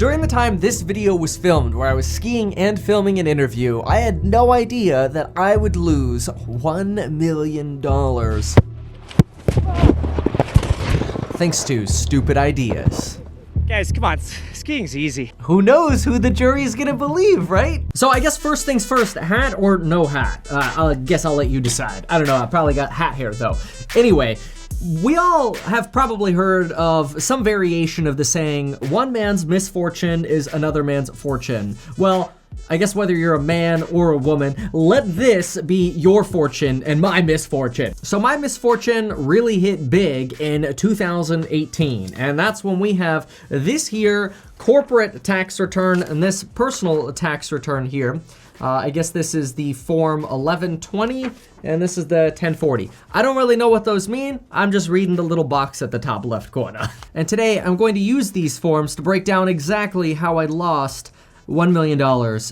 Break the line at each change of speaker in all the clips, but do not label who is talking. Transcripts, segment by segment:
During the time this video was filmed, where I was skiing and filming an interview, I had no idea that I would lose $1 million. Thanks to stupid ideas.
Guys, come on, skiing's easy.
Who knows who the jury's gonna believe, right? So I guess first things first, hat or no hat? I guess I'll let you decide. I don't know, I probably got hat hair though. Anyway, we all have probably heard of some variation of the saying, one man's misfortune is another man's fortune. Well, I guess whether you're a man or a woman, let this be your fortune and my misfortune. So my misfortune really hit big in 2018, and that's when we have this here corporate tax return and this personal tax return here. I guess this is the form 1120 and this is the 1040. I don't really know what those mean. I'm just reading the little box at the top left corner. And today I'm going to use these forms to break down exactly how I lost $1 million,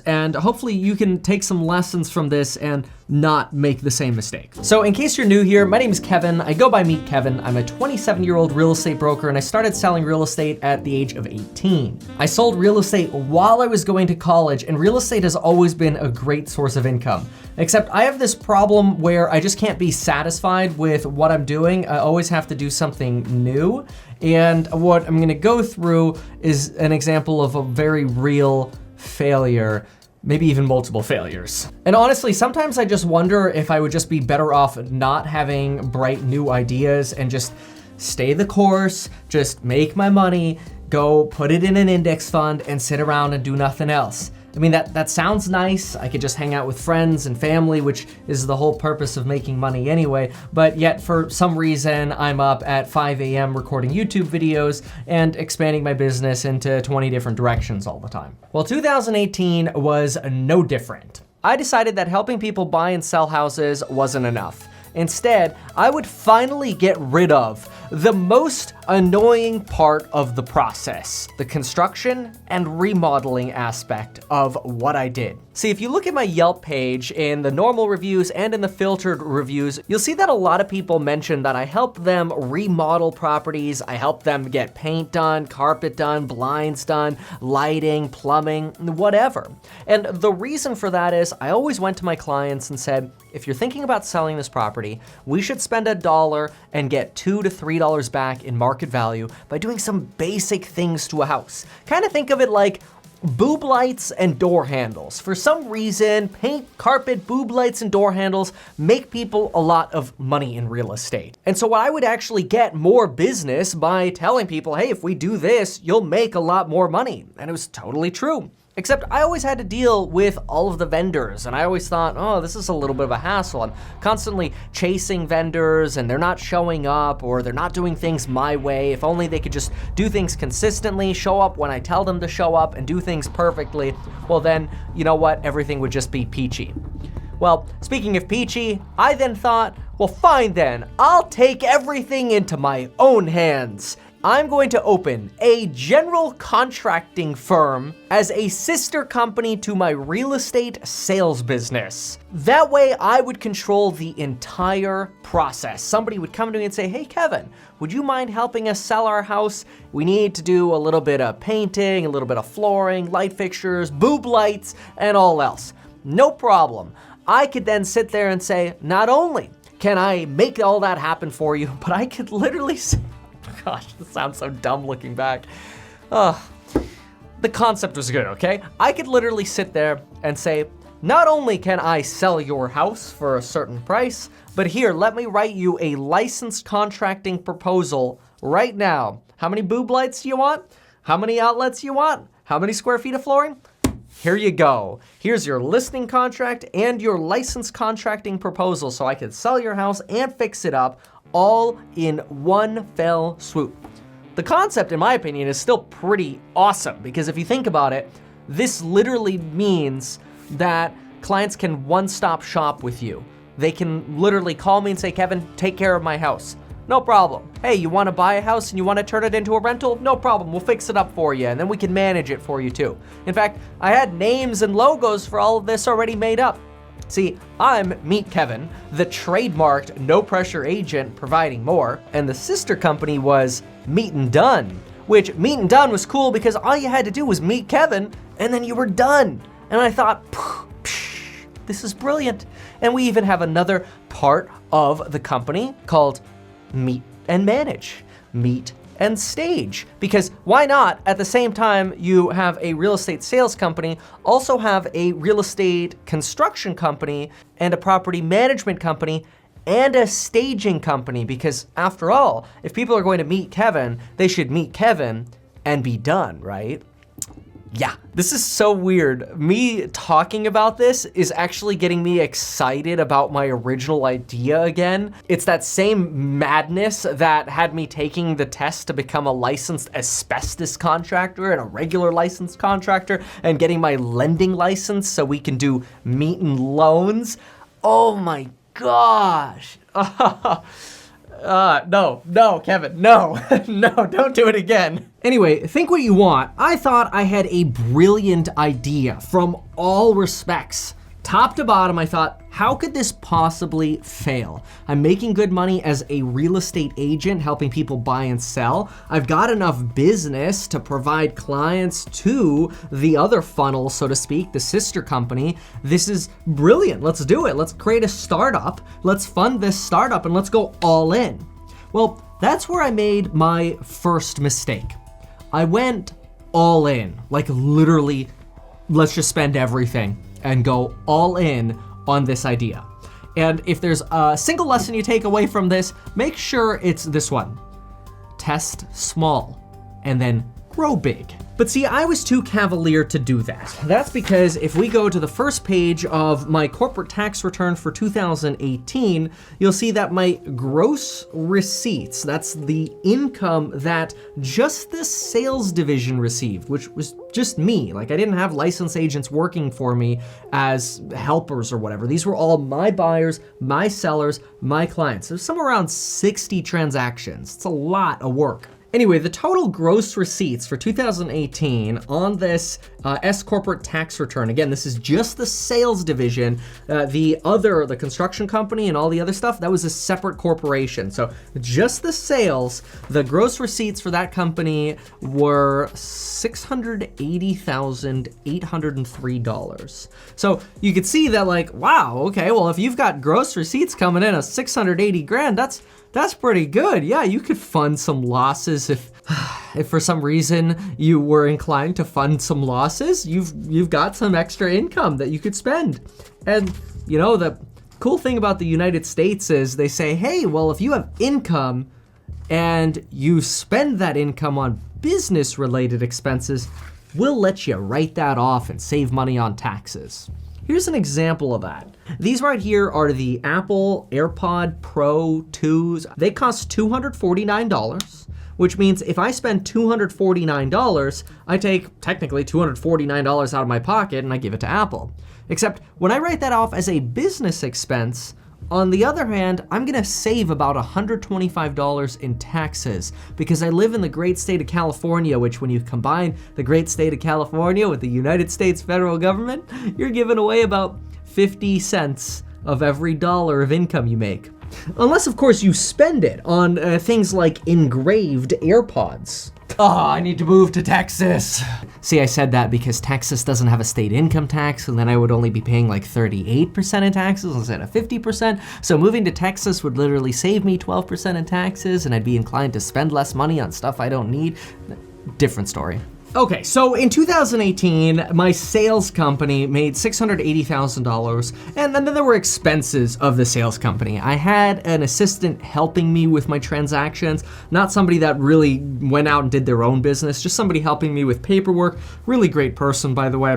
and hopefully you can take some lessons from this and not make the same mistake. So in case you're new here, my name is Kevin. I go by Meet Kevin. I'm a 27-year-old real estate broker, and I started selling real estate at the age of 18. I sold real estate while I was going to college, and real estate has always been a great source of income. Except I have this problem where I just can't be satisfied with what I'm doing. I always have to do something new. And what I'm gonna go through is an example of a very real failure, maybe even multiple failures. And honestly, sometimes I just wonder if I would just be better off not having bright new ideas and just stay the course, just make my money, go put it in an index fund and sit around and do nothing else. I mean, that sounds nice. I could just hang out with friends and family, which is the whole purpose of making money anyway. But yet for some reason, I'm up at 5 a.m. recording YouTube videos and expanding my business into 20 different directions all the time. Well, 2018 was no different. I decided that helping people buy and sell houses wasn't enough. Instead, I would finally get rid of the most annoying part of the process, the construction and remodeling aspect of what I did. See, if you look at my Yelp page in the normal reviews and in the filtered reviews, you'll see that a lot of people mention that I help them remodel properties, I help them get paint done, carpet done, blinds done, lighting, plumbing, whatever. And the reason for that is I always went to my clients and said, if you're thinking about selling this property, we should spend $1 and get $2 to $3 back in market value by doing some basic things to a house. Kind of think of it like boob lights and door handles. For some reason, paint, carpet, boob lights, and door handles make people a lot of money in real estate. And so I would actually get more business by telling people, hey, if we do this, you'll make a lot more money. And it was totally true. Except I always had to deal with all of the vendors, and I always thought, oh, this is a little bit of a hassle. I'm constantly chasing vendors and they're not showing up or they're not doing things my way. If only they could just do things consistently, show up when I tell them to show up and do things perfectly, well then, you know what, everything would just be peachy. Well, speaking of peachy, I then thought, well fine then, I'll take everything into my own hands. I'm going to open a general contracting firm as a sister company to my real estate sales business. That way I would control the entire process. Somebody would come to me and say, hey Kevin, would you mind helping us sell our house? We need to do a little bit of painting, a little bit of flooring, light fixtures, boob lights, and all else. No problem. I could then sit there and say, not only can I make all that happen for you, but I could literally say, gosh, this sounds so dumb looking back. The concept was good, okay? I could literally sit there and say, not only can I sell your house for a certain price, but here, let me write you a licensed contracting proposal right now. How many boob lights do you want? How many outlets you want? How many square feet of flooring? Here you go. Here's your listing contract and your licensed contracting proposal so I can sell your house and fix it up all in one fell swoop. The concept, in my opinion, is still pretty awesome because if you think about it, this literally means that clients can one-stop shop with you. They can literally call me and say, Kevin, take care of my house. No problem. Hey, you wanna buy a house and you wanna turn it into a rental? No problem, we'll fix it up for you and then we can manage it for you too. In fact, I had names and logos for all of this already made up. See, I'm Meet Kevin, the trademarked no pressure agent providing more, and the sister company was Meet and Done, which meet and done was cool because all you had to do was meet Kevin and then you were done. And I thought, this is brilliant. And we even have another part of the company called Meet and Manage, Meet and Stage, because why not, at the same time you have a real estate sales company, also have a real estate construction company and a property management company and a staging company, because after all, if people are going to meet Kevin, they should meet Kevin and be done, right? Yeah, this is so weird. Me talking about this is actually getting me excited about my original idea again. It's that same madness that had me taking the test to become a licensed asbestos contractor and a regular licensed contractor and getting my lending license so we can do meet and loans. Oh my gosh. No, Kevin, no, no, don't do it again. Anyway, think what you want. I thought I had a brilliant idea from all respects. Top to bottom, I thought, how could this possibly fail? I'm making good money as a real estate agent, helping people buy and sell. I've got enough business to provide clients to the other funnel, so to speak, the sister company. This is brilliant. Let's do it. Let's create a startup. Let's fund this startup and let's go all in. Well, that's where I made my first mistake. I went all in, like literally, let's just spend everything and go all in on this idea. And if there's a single lesson you take away from this, make sure it's this one. Test small and then grow big. But see, I was too cavalier to do that. That's because if we go to the first page of my corporate tax return for 2018, you'll see that my gross receipts, that's the income that just the sales division received, which was just me. Like I didn't have license agents working for me as helpers or whatever. These were all my buyers, my sellers, my clients. There's somewhere around 60 transactions. It's a lot of work. Anyway, the total gross receipts for 2018 on this S corporate tax return, again, this is just the sales division. The construction company and all the other stuff, that was a separate corporation. So just the sales, the gross receipts for that company were $680,803. So you could see that like, wow, okay, well, if you've got gross receipts coming in of 680 grand, that's pretty good. Yeah, you could fund some losses if for some reason you were inclined to fund some losses. You've got some extra income that you could spend. And you know, the cool thing about the United States is they say, hey, well, if you have income and you spend that income on business-related expenses, we'll let you write that off and save money on taxes. Here's an example of that. These right here are the Apple AirPod Pro 2s. They cost $249, which means if I spend $249, I take technically $249 out of my pocket and I give it to Apple. Except when I write that off as a business expense, on the other hand, I'm gonna save about $125 in taxes because I live in the great state of California, which when you combine the great state of California with the United States federal government, you're giving away about 50 cents of every dollar of income you make. Unless, of course, you spend it on things like engraved AirPods. Oh, I need to move to Texas. See, I said that because Texas doesn't have a state income tax, and then I would only be paying like 38% in taxes instead of 50%. So moving to Texas would literally save me 12% in taxes, and I'd be inclined to spend less money on stuff I don't need. Different story. Okay, so in 2018, my sales company made $680,000, and then there were expenses of the sales company. I had an assistant helping me with my transactions, not somebody that really went out and did their own business, just somebody helping me with paperwork. Really great person, by the way.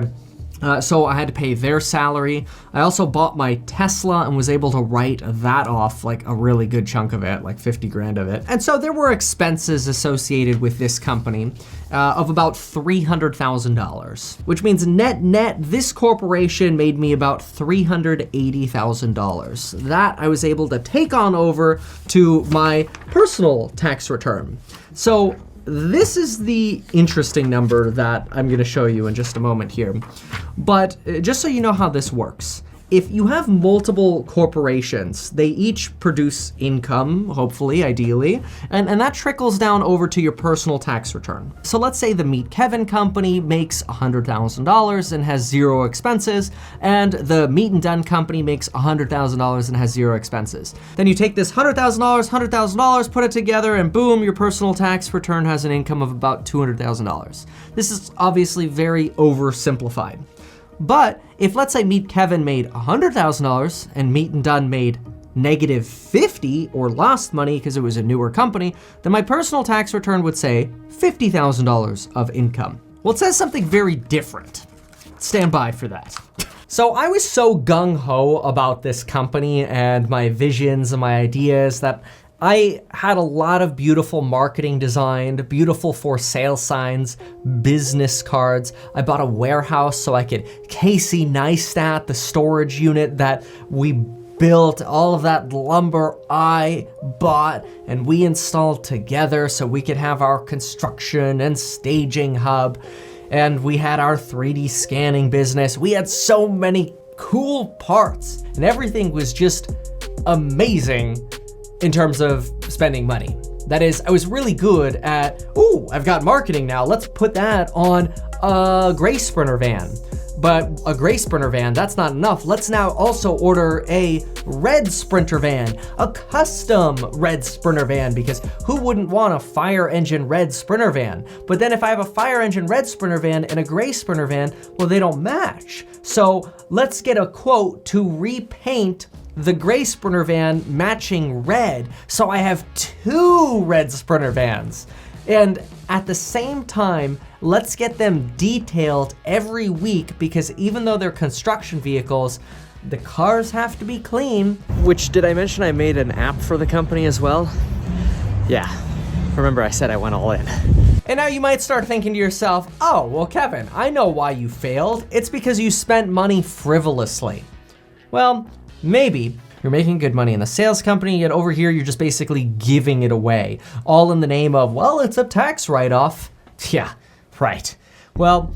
So I had to pay their salary. I also bought my Tesla and was able to write that off, like a really good chunk of it, like 50 grand of it. And so there were expenses associated with this company of about $300,000, which means net, this corporation made me about $380,000. That I was able to take on over to my personal tax return. So this is the interesting number that I'm gonna show you in just a moment here. But just so you know how this works, if you have multiple corporations, they each produce income, hopefully, ideally, and that trickles down over to your personal tax return. So let's say the Meet Kevin company makes $100,000 and has zero expenses, and the Meet and Done company makes $100,000 and has zero expenses. Then you take this $100,000, put it together, and boom, your personal tax return has an income of about $200,000. This is obviously very oversimplified. But if, let's say, Meet Kevin made $100,000 and Meet and Done made -50 or lost money because it was a newer company, then my personal tax return would say $50,000 of income. Well, it says something very different. Stand by for that. So I was so gung-ho about this company and my visions and my ideas that I had a lot of beautiful marketing designed, beautiful for sale signs, business cards. I bought a warehouse so I could Casey Neistat, the storage unit that we built, all of that lumber I bought and we installed together so we could have our construction and staging hub. And we had our 3D scanning business. We had so many cool parts and everything was just amazing in terms of spending money. That is, I was really good at, ooh, I've got marketing now, let's put that on a gray Sprinter van. But a gray Sprinter van, that's not enough. Let's now also order a red Sprinter van, a custom red Sprinter van, because who wouldn't want a fire engine red Sprinter van? But then if I have a fire engine red Sprinter van and a gray Sprinter van, well, they don't match. So let's get a quote to repaint the gray Sprinter van matching red, so I have 2 red Sprinter vans. And at the same time, let's get them detailed every week, because even though they're construction vehicles, the cars have to be clean. Which, did I mention I made an app for the company as well? Yeah, remember I said I went all in. And now you might start thinking to yourself, oh, well, Kevin, I know why you failed. It's because you spent money frivolously. Well, maybe. You're making good money in the sales company, yet over here you're just basically giving it away, all in the name of, well, it's a tax write-off. Yeah, right. Well,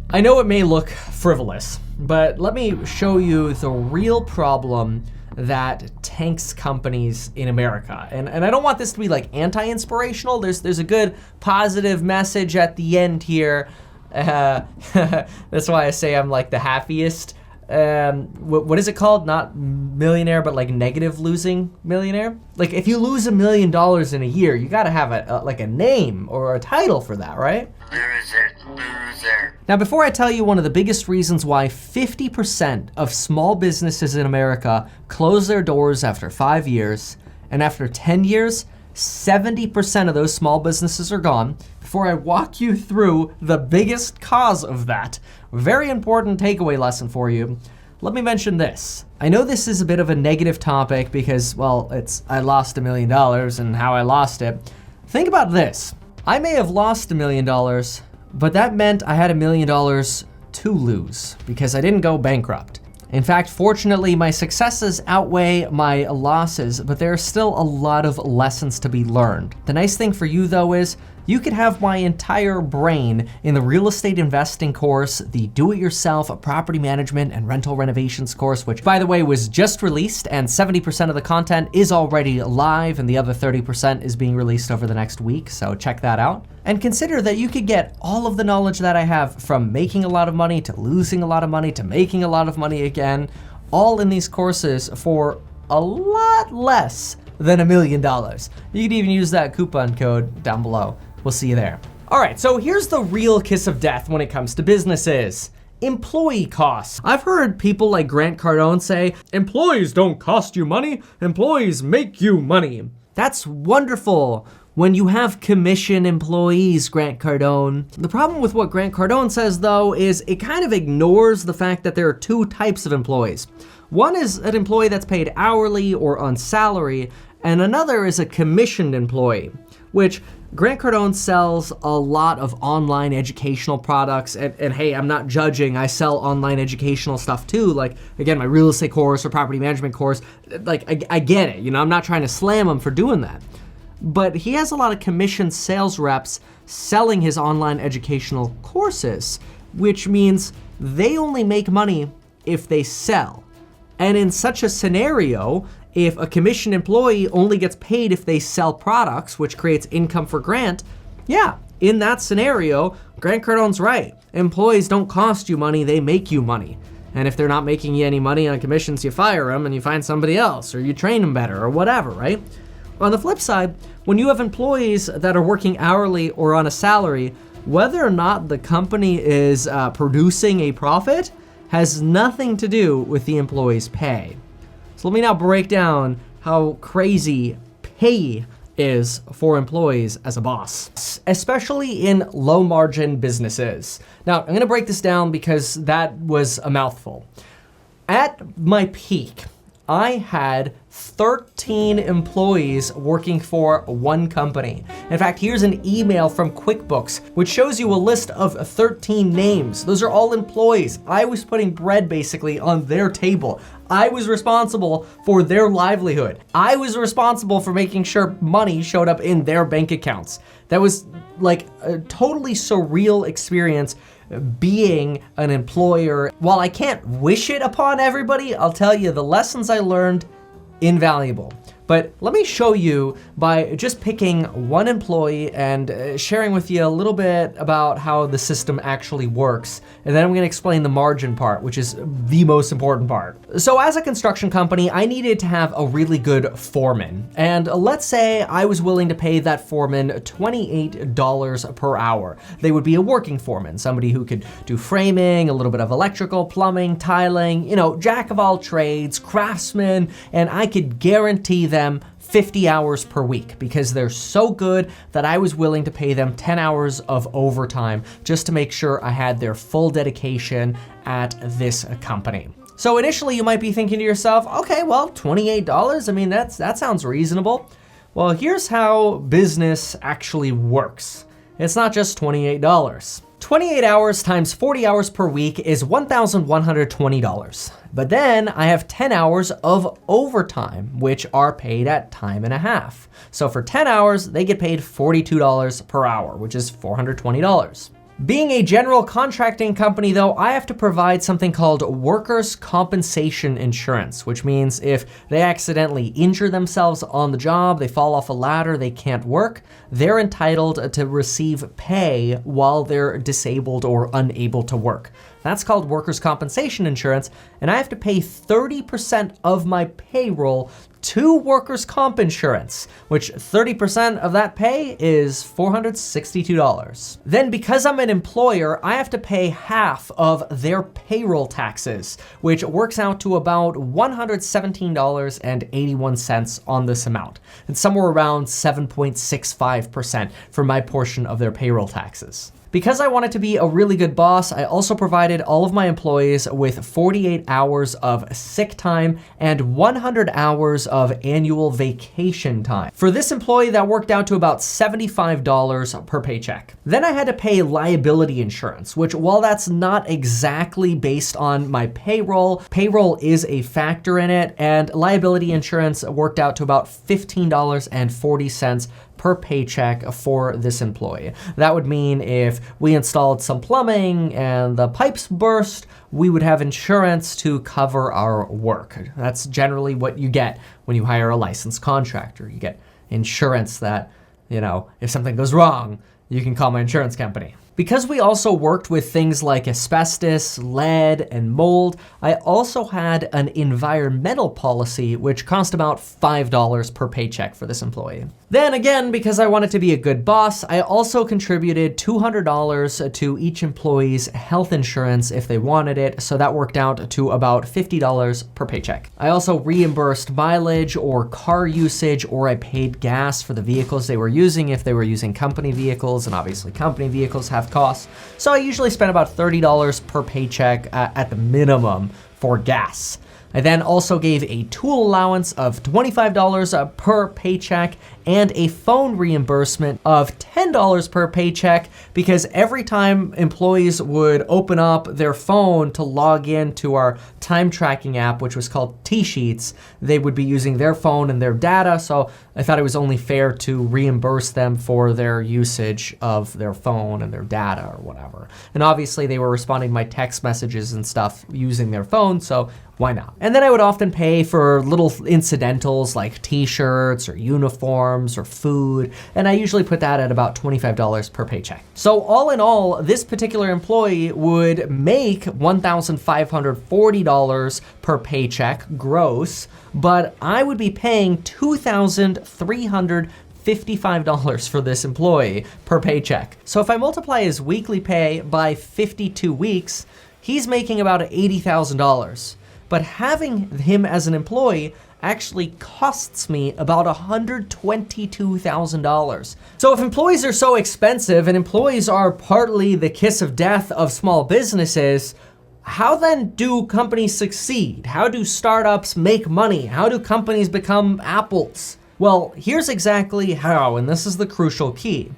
I know it may look frivolous, but let me show you the real problem that tanks companies in America. And I don't want this to be like anti-inspirational. There's a good positive message at the end here. That's why I say I'm like the happiest. What is it called? Not millionaire, but like negative losing millionaire. Like if you lose $1 million in a year, you gotta have a name or a title for that, right? Loser. Now, before I tell you one of the biggest reasons why 50% of small businesses in America close their doors after 5 years, and after 10 years, 70% of those small businesses are gone, before I walk you through the biggest cause of that, very important takeaway lesson for you, let me mention this. I know this is a bit of a negative topic because, well, I lost $1 million and how I lost it. Think about this. I may have lost $1 million, but that meant I had $1 million to lose because I didn't go bankrupt. In fact, fortunately, my successes outweigh my losses, but there are still a lot of lessons to be learned. The nice thing for you, though, is you could have my entire brain in the real estate investing course, the do-it-yourself property management and rental renovations course, which, by the way, was just released, and 70% of the content is already live, and the other 30% is being released over the next week, so check that out. And consider that you could get all of the knowledge that I have, from making a lot of money to losing a lot of money to making a lot of money again, all in these courses for a lot less than $1 million. You could even use that coupon code down below. We'll see you there. All right, so here's the real kiss of death when it comes to businesses. Employee costs. I've heard people like Grant Cardone say, employees don't cost you money, employees make you money. That's wonderful when you have commission employees, Grant Cardone. The problem with what Grant Cardone says, though, is it kind of ignores the fact that there are 2 types of employees. One is an employee that's paid hourly or on salary, and another is a commissioned employee, which Grant Cardone sells a lot of online educational products, and hey, I'm not judging, I sell online educational stuff too, like, again, my real estate course or property management course, like, I get it, I'm not trying to slam him for doing that. But he has a lot of commissioned sales reps selling his online educational courses, which means they only make money if they sell. And in such a scenario, if a commission employee only gets paid if they sell products, which creates income for Grant, yeah, in that scenario, Grant Cardone's right. Employees don't cost you money, they make you money. And if they're not making you any money on commissions, you fire them and you find somebody else, or you train them better, or whatever, right? On the flip side, when you have employees that are working hourly or on a salary, whether or not the company is producing a profit has nothing to do with the employee's pay. So let me now break down how crazy pay is for employees as a boss, especially in low margin businesses. Now, I'm gonna break this down because that was a mouthful. At my peak, I had 13 employees working for one company. In fact, here's an email from QuickBooks, which shows you a list of 13 names. Those are all employees. I was putting bread basically on their table. I was responsible for their livelihood. I was responsible for making sure money showed up in their bank accounts. That was like a totally surreal experience being an employer. While I can't wish it upon everybody, I'll tell you the lessons I learned, invaluable. But let me show you by just picking one employee and sharing with you a little bit about how the system actually works. And then I'm gonna explain the margin part, which is the most important part. So as a construction company, I needed to have a really good foreman. And let's say I was willing to pay that foreman $28 per hour. They would be a working foreman, somebody who could do framing, a little bit of electrical, plumbing, tiling, jack of all trades, craftsman, and I could guarantee them 50 hours per week because they're so good that I was willing to pay them 10 hours of overtime just to make sure I had their full dedication at this company. So initially you might be thinking to yourself, okay, well, $28, I mean, that sounds reasonable. Well, here's how business actually works. It's not just $28. 28 hours times 40 hours per week is $1,120. But then I have 10 hours of overtime, which are paid at time and a half. So for 10 hours, they get paid $42 per hour, which is $420. Being a general contracting company though, I have to provide something called workers' compensation insurance, which means if they accidentally injure themselves on the job, they fall off a ladder, they can't work, they're entitled to receive pay while they're disabled or unable to work. That's called workers' compensation insurance, and I have to pay 30% of my payroll to workers' comp insurance, which 30% of that pay is $462. Then because I'm an employer, I have to pay half of their payroll taxes, which works out to about $117.81 on this amount, and somewhere around 7.65% for my portion of their payroll taxes. Because I wanted to be a really good boss, I also provided all of my employees with 48 hours of sick time and 100 hours of annual vacation time. For this employee, that worked out to about $75 per paycheck. Then I had to pay liability insurance, which while that's not exactly based on my payroll is a factor in it, and liability insurance worked out to about $15.40 per paycheck for this employee. That would mean if we installed some plumbing and the pipes burst, we would have insurance to cover our work. That's generally what you get when you hire a licensed contractor. You get insurance that, if something goes wrong, you can call my insurance company. Because we also worked with things like asbestos, lead, and mold, I also had an environmental policy which cost about $5 per paycheck for this employee. Then again, because I wanted to be a good boss, I also contributed $200 to each employee's health insurance if they wanted it, so that worked out to about $50 per paycheck. I also reimbursed mileage or car usage, or I paid gas for the vehicles they were using if they were using company vehicles, and obviously company vehicles have costs. So I usually spent about $30 per paycheck at the minimum for gas. I then also gave a tool allowance of $25 per paycheck and a phone reimbursement of $10 per paycheck, because every time employees would open up their phone to log in to our time tracking app, which was called T-Sheets, they would be using their phone and their data. So I thought it was only fair to reimburse them for their usage of their phone and their data or whatever. And obviously they were responding to my text messages and stuff using their phone, so Why not? And then I would often pay for little incidentals like t-shirts or uniforms or food, and I usually put that at about $25 per paycheck. So all in all, this particular employee would make $1,540 per paycheck gross, but I would be paying $2,355 for this employee per paycheck. So if I multiply his weekly pay by 52 weeks, he's making about $80,000. But having him as an employee actually costs me about $122,000. So if employees are so expensive and employees are partly the kiss of death of small businesses, how then do companies succeed? How do startups make money? How do companies become Apples? Well, here's exactly how, and this is the crucial key.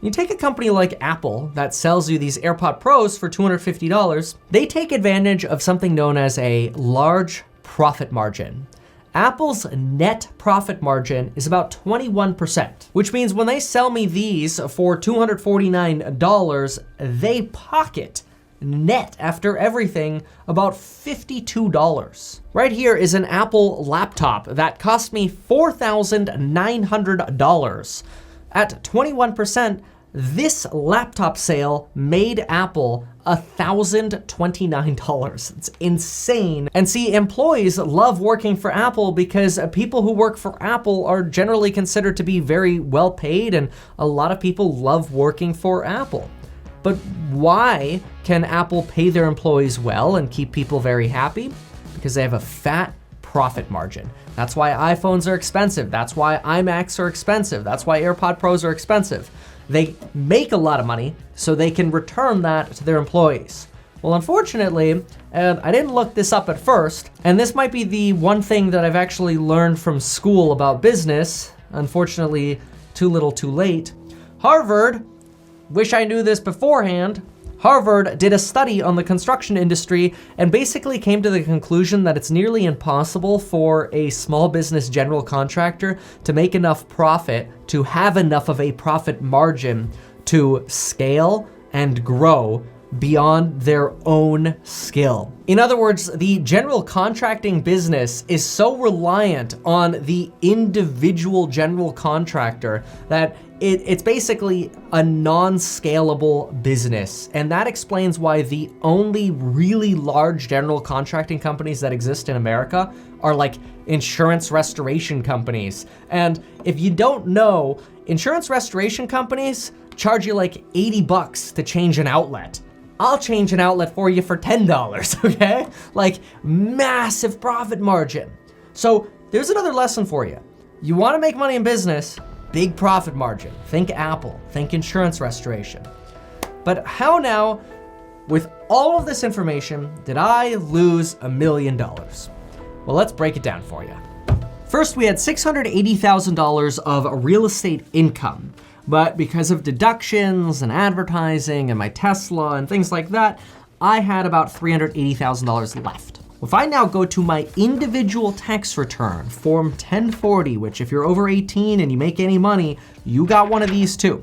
You take a company like Apple that sells you these AirPod Pros for $250, they take advantage of something known as a large profit margin. Apple's net profit margin is about 21%, which means when they sell me these for $249, they pocket net after everything about $52. Right here is an Apple laptop that cost me $4,900. At 21%, this laptop sale made Apple $1,029. It's insane. And see, employees love working for Apple because people who work for Apple are generally considered to be very well paid, and a lot of people love working for Apple. But why can Apple pay their employees well and keep people very happy? Because they have a fat profit margin. That's why iPhones are expensive. That's why iMacs are expensive. That's why AirPod Pros are expensive. They make a lot of money so they can return that to their employees. Well, unfortunately, and I didn't look this up at first, and this might be the one thing that I've actually learned from school about business, unfortunately, too little too late. Harvard, wish I knew this beforehand, Harvard did a study on the construction industry and basically came to the conclusion that it's nearly impossible for a small business general contractor to make enough profit, to have enough of a profit margin to scale and grow beyond their own skill. In other words, the general contracting business is so reliant on the individual general contractor that it's basically a non-scalable business. And that explains why the only really large general contracting companies that exist in America are like insurance restoration companies. And if you don't know, insurance restoration companies charge you like $80 to change an outlet. I'll change an outlet for you for $10, okay? Like, massive profit margin. So there's another lesson for you. You wanna make money in business, big profit margin. Think Apple, think insurance restoration. But how now, with all of this information, did I lose $1 million? Well, let's break it down for you. First, we had $680,000 of real estate income. But because of deductions and advertising and my Tesla and things like that, I had about $380,000 left. If I now go to my individual tax return, Form 1040, which if you're over 18 and you make any money, you got one of these too.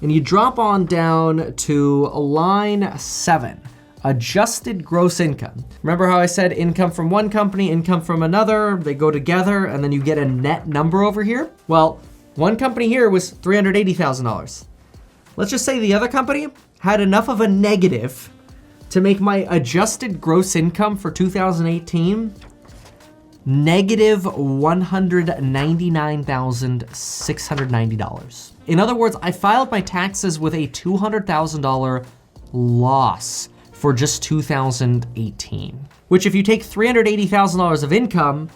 And you drop on down to line 7, adjusted gross income. Remember how I said income from one company, income from another, they go together and then you get a net number over here? Well, one company here was $380,000. Let's just say the other company had enough of a negative to make my adjusted gross income for 2018 negative $199,690. In other words, I filed my taxes with a $200,000 loss for just 2018, which if you take $380,000 of income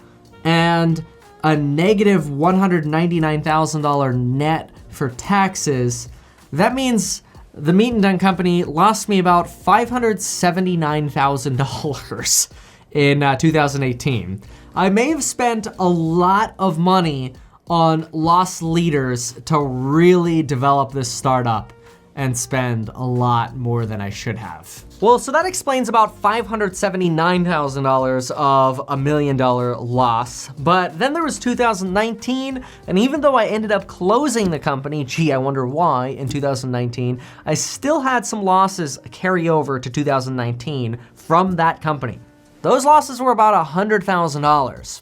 and a negative $199,000 net for taxes, that means the Meat and Done Company lost me about $579,000 in 2018. I may have spent a lot of money on loss leaders to really develop this startup and spend a lot more than I should have. Well, so that explains about $579,000 of $1 million loss. But then there was 2019, and even though I ended up closing the company, gee, I wonder why, in 2019, I still had some losses carry over to 2019 from that company. those losses were about $100,000.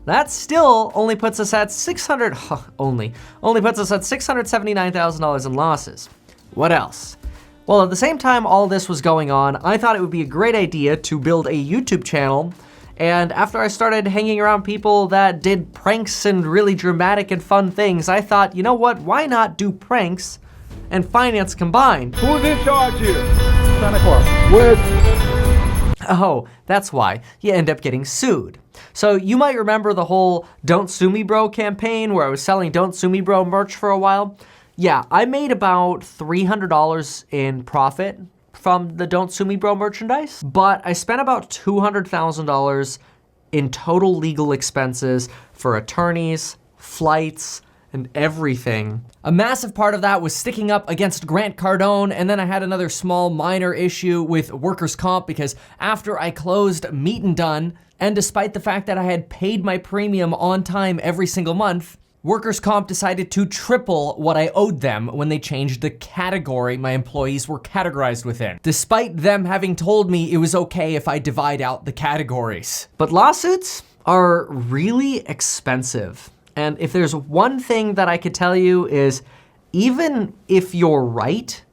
That still only puts us at only puts us at $679,000 in losses. What else? Well, at the same time all this was going on, I thought it would be a great idea to build a YouTube channel. And after I started hanging around people that did pranks and really dramatic and fun things, I thought, you know what, why not do pranks and finance combined?
Who's in charge here? Santa Claus. Where's...
Oh, that's why you end up getting sued. So you might remember the whole Don't Sue Me Bro campaign where I was selling Don't Sue Me Bro merch for a while. Yeah, I made about $300 in profit from the Don't Sue Me Bro merchandise, but I spent about $200,000 in total legal expenses for attorneys, flights, and everything. A massive part of that was sticking up against Grant Cardone, and then I had another small minor issue with workers' comp because after I closed Meat and Done, and despite the fact that I had paid my premium on time every single month, workers' comp decided to triple what I owed them when they changed the category my employees were categorized within, despite them having told me it was okay if I divide out the categories. But lawsuits are really expensive. And if there's one thing that I could tell you is, even if you're right,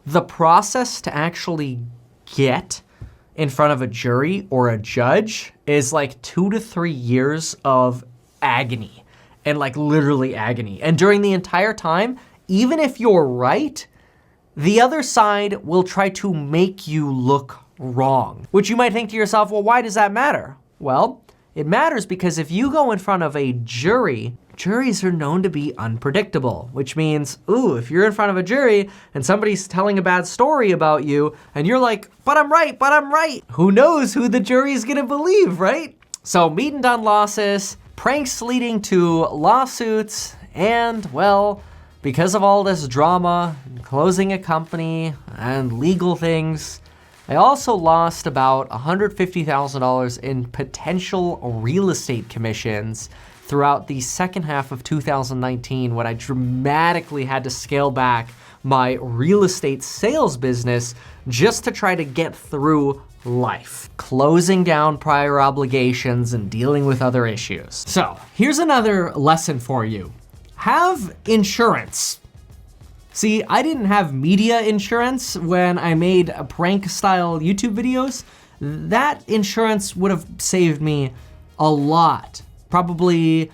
the process to actually get in front of a jury or a judge is like 2 to 3 years of agony, and like literally agony. And during the entire time, even if you're right, the other side will try to make you look wrong, which you might think to yourself, well, why does that matter? Well, it matters because if you go in front of a jury, juries are known to be unpredictable, which means, ooh, if you're in front of a jury and somebody's telling a bad story about you and you're like, but I'm right, who knows who the jury's gonna believe, right? So Meat and Done losses, pranks leading to lawsuits, and well, because of all this drama, closing a company, and legal things, I also lost about $150,000 in potential real estate commissions throughout the second half of 2019 when I dramatically had to scale back my real estate sales business just to try to get through life, closing down prior obligations and dealing with other issues. So here's another lesson for you. Have insurance. See, I didn't have media insurance when I made prank style YouTube videos. That insurance would have saved me a lot, probably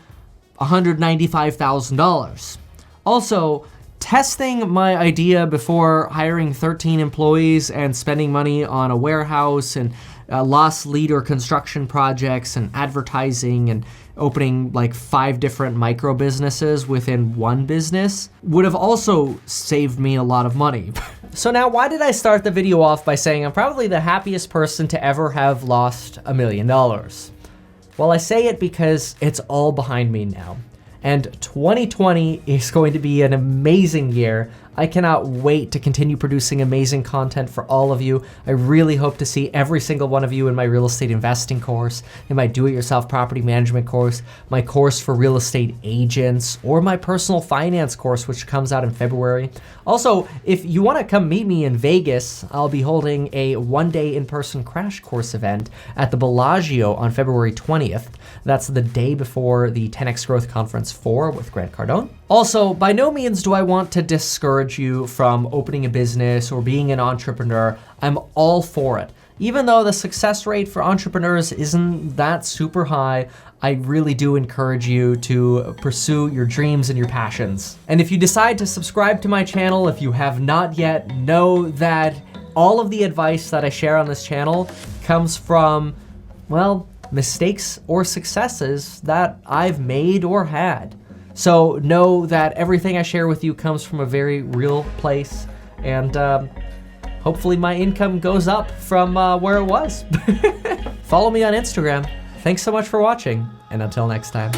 $195,000. Also, testing my idea before hiring 13 employees and spending money on a warehouse and loss leader construction projects and advertising and opening like 5 different micro businesses within one business would have also saved me a lot of money. So now, why did I start the video off by saying I'm probably the happiest person to ever have lost $1 million? Well, I say it because it's all behind me now. And 2020 is going to be an amazing year. I cannot wait to continue producing amazing content for all of you. I really hope to see every single one of you in my real estate investing course, in my do-it-yourself property management course, my course for real estate agents, or my personal finance course, which comes out in February. Also, if you want to come meet me in Vegas, I'll be holding a one-day in-person crash course event at the Bellagio on February 20th. That's the day before the 10X Growth Conference 4 with Grant Cardone. Also, by no means do I want to discourage you from opening a business or being an entrepreneur. I'm all for it. Even though the success rate for entrepreneurs isn't that super high, I really do encourage you to pursue your dreams and your passions. And if you decide to subscribe to my channel, if you have not yet, know that all of the advice that I share on this channel comes from, well, mistakes or successes that I've made or had. So know that everything I share with you comes from a very real place, and hopefully my income goes up from where it was. Follow me on Instagram. Thanks so much for watching, and until next time.